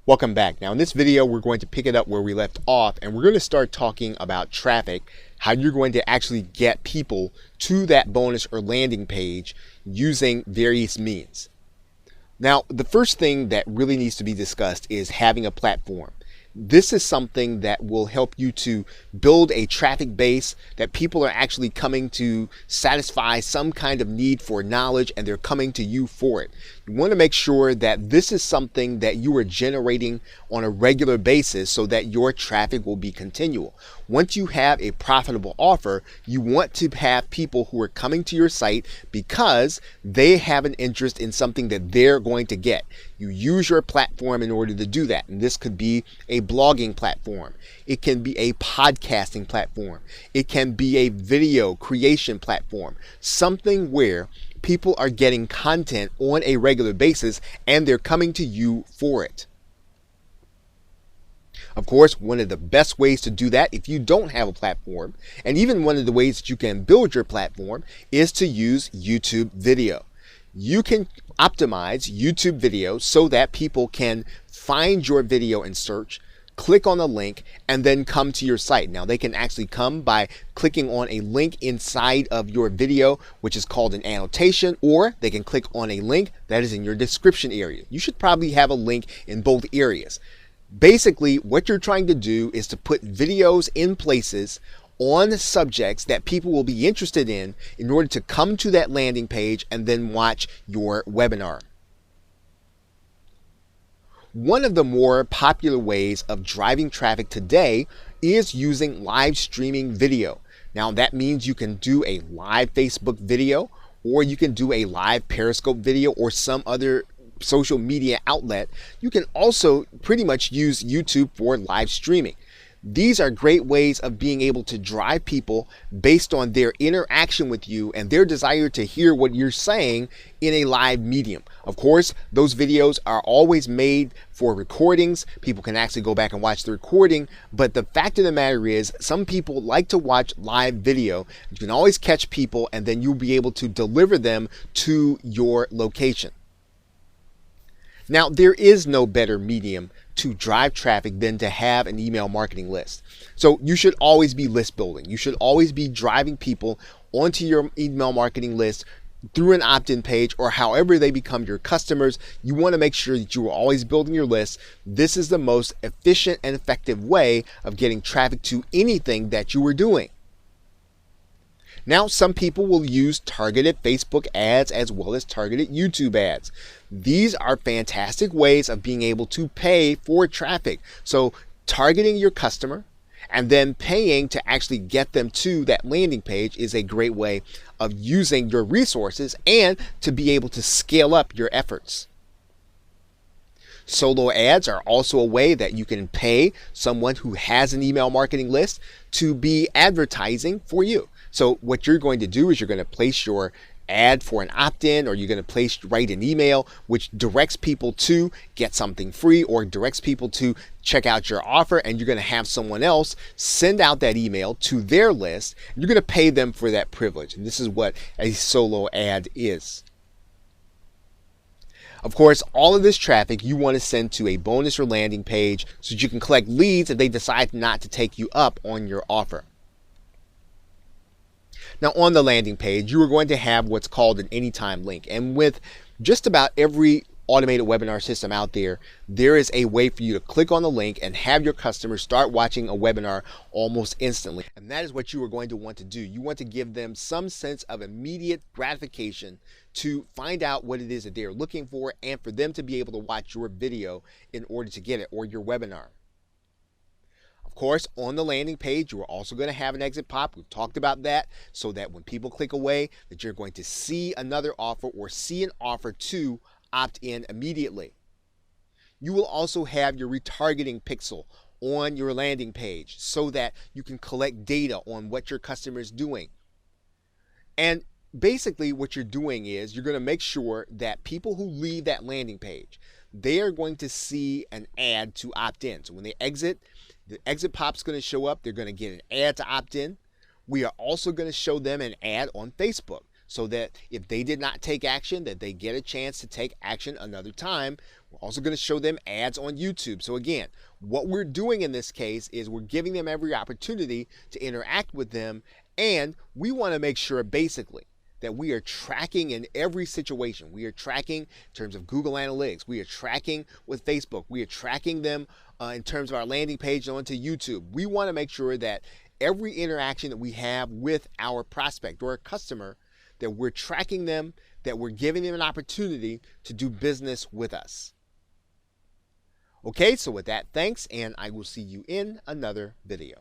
Welcome back. Now in this video, we're going to pick it up where we left off, and we're going to start talking about traffic, how you're going to actually get people to that bonus or landing page using various means. Now, the first thing that really needs to be discussed is having a platform. This is something that will help you to build a traffic base that people are actually coming to satisfy some kind of need for knowledge, and they're coming to you for it. You want to make sure that this is something that you are generating on a regular basis so that your traffic will be continual. Once you have a profitable offer, you want to have people who are coming to your site because they have an interest in something that they're going to get. You use your platform in order to do that. And this could be a blogging platform. It can be a podcasting platform. It can be a video creation platform. Something where people are getting content on a regular basis and they're coming to you for it. Of course, one of the best ways to do that if you don't have a platform, and even one of the ways that you can build your platform, is to use YouTube video. You can optimize YouTube video so that people can find your video in search, click on a link, and then come to your site. Now, they can actually come by clicking on a link inside of your video, which is called an annotation, or they can click on a link that is in your description area. You should probably have a link in both areas. Basically, what you're trying to do is to put videos in places on subjects that people will be interested in order to come to that landing page and then watch your webinar. One of the more popular ways of driving traffic today is using live streaming video. Now, that means you can do a live Facebook video, or you can do a live Periscope video, or some other social media outlet. You can also pretty much use YouTube for live streaming. These are great ways of being able to drive people based on their interaction with you and their desire to hear what you're saying in a live medium. Of course, those videos are always made for recordings. People can actually go back and watch the recording, but the fact of the matter is some people like to watch live video. You can always catch people, and then you'll be able to deliver them to your location. Now, there is no better medium to drive traffic than to have an email marketing list. So you should always be list building. You should always be driving people onto your email marketing list through an opt-in page, or however they become your customers. You want to make sure that you are always building your list. This is the most efficient and effective way of getting traffic to anything that you are doing. Now, some people will use targeted Facebook ads as well as targeted YouTube ads. These are fantastic ways of being able to pay for traffic. So targeting your customer and then paying to actually get them to that landing page is a great way of using your resources and to be able to scale up your efforts. Solo ads are also a way that you can pay someone who has an email marketing list to be advertising for you. So what you're going to do is you're going to place your ad for an opt-in, or you're going to write an email which directs people to get something free or directs people to check out your offer, and you're going to have someone else send out that email to their list. You're going to pay them for that privilege, and this is what a solo ad is. Of course, all of this traffic you want to send to a bonus or landing page so that you can collect leads if they decide not to take you up on your offer. Now, on the landing page, you are going to have what's called an anytime link. And with just about every automated webinar system out there, there is a way for you to click on the link and have your customers start watching a webinar almost instantly. And that is what you are going to want to do. You want to give them some sense of immediate gratification to find out what it is that they're looking for, and for them to be able to watch your video in order to get it, or your webinar. Of course, on the landing page, you are also going to have an exit pop. We've talked about that, so that when people click away, that you're going to see another offer or see an offer to opt in immediately. You will also have your retargeting pixel on your landing page so that you can collect data on what your customer is doing. And basically what you're doing is you're going to make sure that people who leave that landing page, they are going to see an ad to opt in. So when they exit, the exit pop's going to show up. They're going to get an ad to opt in. We are also going to show them an ad on Facebook. so that if they did not take action, that they get a chance to take action another time. We're also going to show them ads on YouTube. So again, what we're doing in this case is we're giving them every opportunity to interact with them, and we want to make sure basically that we are tracking in every situation. We are tracking in terms of Google Analytics. We are tracking with Facebook. We are tracking them in terms of our landing page onto YouTube. We want to make sure that every interaction that we have with our prospect or a customer, that we're tracking them, that we're giving them an opportunity to do business with us. Okay, so with that, thanks, and I will see you in another video.